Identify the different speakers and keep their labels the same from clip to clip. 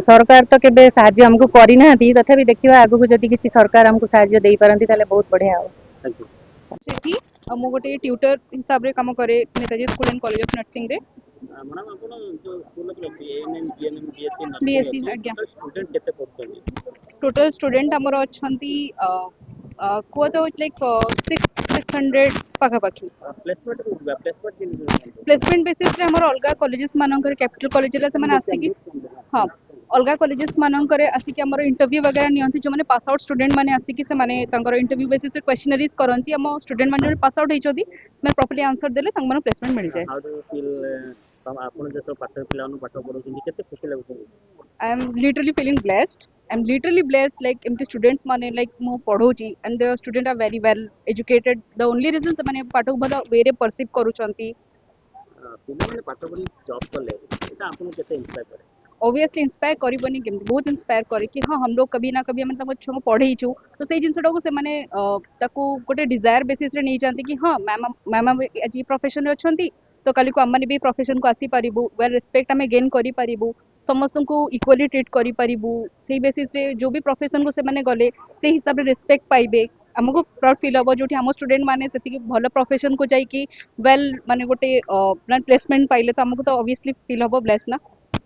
Speaker 1: सरकार तो केबे साहाय्य हमको करी नाहंती तथापि देखिबा आगु जदि किछि सरकार हमको साहाय्य देई पारंती ताले बहुत बढ़िया हो।
Speaker 2: Thank you.
Speaker 3: सेठी मु गोटे ट्यूटर हिसाब रे काम करे Netaji school and college of nursing रे।
Speaker 2: मैडम आपण जो स्कूल रे ANM GNM BSc nursing
Speaker 3: BSc
Speaker 2: अछि
Speaker 3: आज्ञा
Speaker 2: टोटल स्टूडेंट केते पढुछन्ती?
Speaker 3: टोटल स्टूडेंट हमर अछंती को तो लाइक 600 पाखा पाखी।
Speaker 2: प्लेसमेंट को प्लेसमेंट के
Speaker 3: प्लेसमेंट बेसिस रे हमर अलगा कॉलेजेस मानकर कैपिटल कॉलेज रे से माने आसी हाँ अलगा कॉलेजेस मानकर आसिक हमर इंटरव्यू वगैरह नियंती जो माने पास आउट स्टूडेंट माने आसिक से माने तांकर इंटरव्यू बेसिस रे क्वेश्चनरीज करंती हम स्टूडेंट माने पास आउट हेचोदी मैं प्रॉपर्ली आंसर देले तांक माने प्लेसमेंट मिल जाए।
Speaker 2: हाउ डू यू फील आपण जे पाठ पिलानु पाठ पढुछन्ती केते खुशी लागुछ?
Speaker 3: I am literally feeling blessed. I'm literally blessed like empty students माने like मो पढोची and the student are very well educated. The only reason से माने पाठ भलो वे रे परसीव करूचंती।
Speaker 2: पिलाने पाठ पढि जॉब कले एटा आपन केते इंस्पायर करे?
Speaker 3: ऑब्वियसली इंस्पायर करिबनी केमती बहुत इंस्पायर करे कि हाँ हम लोग कभी ना कभी हम तक छो पढ़ेइछु तो सेही जिंसटा को से माने ताको गोटे डिजायर बेसिस रे नहीं जानते कि हाँ मैम आज ये प्रोफेशन रे अछंती तो काली को हमने भी प्रोफेशन को आसी पारिबु वेल रिस्पेक्ट हमें गेन करि पारिबु समस्त को इक्वली ट्रीट करि पारिबु सेही बेसिस रे जो भी प्रोफेशन को से माने गले से हिसाब रे रिस्पेक्ट पाइबे हमको प्राउड फील हो जो हम स्टूडेंट माने सेति भलो प्रोफेशन को जाई कि वेल माने गोटे प्लेसमेंट पाइले तो हमको तो ऑब्वियसली फील हो ब्लेस्ड ना।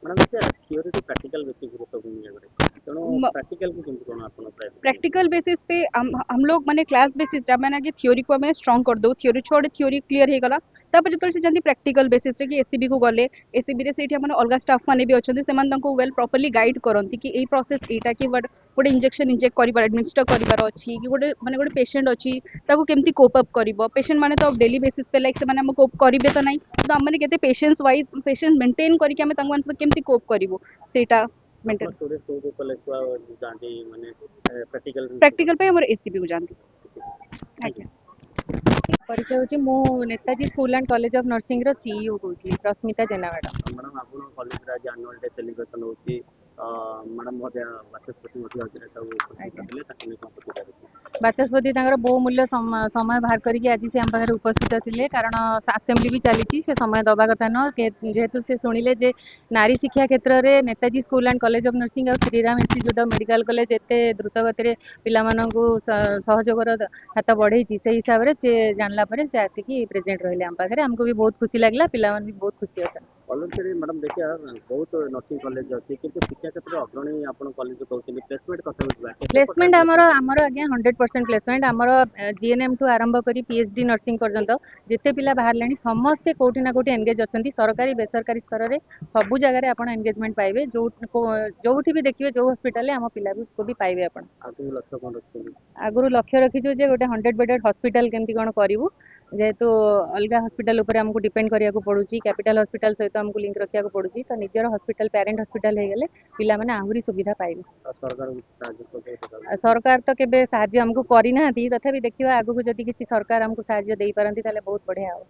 Speaker 2: Madam theory to practical basic गुरुत्वपूर्ण है तेणु प्रैक्टिकल को केमती कोन आपन
Speaker 3: प्रैक्टिकल बेसिस पे हम लोग माने क्लास बेसिस रा माने कि थ्योरी को हमें स्ट्रांग कर दो थ्योरी छोड़ थ्योरी क्लियर हे गला तापर जतल से जंती प्रैक्टिकल बेसिस रे कि एसीबी को गले एसीबी रे सेठी हमन अलगा स्टाफ माने भी अछंती सेमान तंको वेल प्रॉपर्ली गाइड करंती कि एई प्रोसेस एटा कि गोटे इंजेक्शन इंजेक्ट करिबार एडमिनिस्टर करिबार अछि कि गोटे माने गोटे पेशेंट अछि ताको केमती कोप अप करिवो पेशेंट माने तो डेली बेसिस पे लाइक से माने हम कोप करिवे तो नाही तो हम माने केते पेशेंस वाइज पेशेंट मेंटेन करि कि हम तंको माने केमती कोप करिवो सेटा मेंटेन
Speaker 2: स्टूडेंट को कॉलेज को जानते माने
Speaker 3: प्रैक्टिकल पे हमर एसीबी को जानती। आज्ञा
Speaker 1: परिचय होची मो Netaji school and college of nursing रो सीईओ कहूची रश्मिता जेना मैडम।
Speaker 2: मैडम आपण कॉलेज रा एनुअल डे सेलिब्रेशन होची मैडम महोदय वाचस्पति महोदय होची उपस्थित थे
Speaker 1: बाचस्पति बहुमूल्य समय बाहर करके आज से आम पाखे उपस्थित थे कारण आसेम्बली भी चली से समय दबा कथा न जेहेतु से शुणिले जे नारी शिक्षा क्षेत्र में Netaji school and college of nursing और Shriram institute of medical college एत द्रुत गति पिलामानंकु सहयोगर हाथ बढ़ई से हिसाब से जानला से आसिकी प्रेजेंट रहिले आम पाखे आमको भी बहुत खुशी लगला पिला भी बहुत खुशी अच्छा
Speaker 2: ऑलरेडी मैडम देखिए बहुत नर्सिंग कॉलेज अच्छी किंतु शिक्षा क्षेत्र अग्रणी आपन कॉलेज कहते प्लेसमेंट कथा बुझा
Speaker 1: प्लेसमेंट आमर आज्ञा 100% प्लेसमेंट आमर जीएनएम ठू आरंभ करी पीएचडी नर्सिंग पर्यंत जिते पिला बाहर समस्ते कोठी ना कोठी एंगेज अच्छा सरकारी बेसरकारी स्तर में सबू जगह आप एंगेजमेंट पाइबे जो भी देखिए जो हॉस्पिटल आम पिला को भी पाइबे आप आगुरी लक्ष्य रखीचु जे गोटे 100 बेडेड हॉस्पिटल केमती कौन करूँ जेहेतु अलग हॉस्पिटल उपर हमको डिपेंड करिया पड़ुची कैपिटल हॉस्पिटल सहित हमको लिंक रखा पड़ुची तो निजर हॉस्पिटल पेरेंट हॉस्पिटल हो गले पिला माने आहुरी सुविधा पाइबे। सरकार तो केबे साहाय्य हमको करी नाहंती तथापि देखिबा आगु जदि किछि सरकार हमको साहाय्य देई पारंती ताले बहुत बढ़िया हो।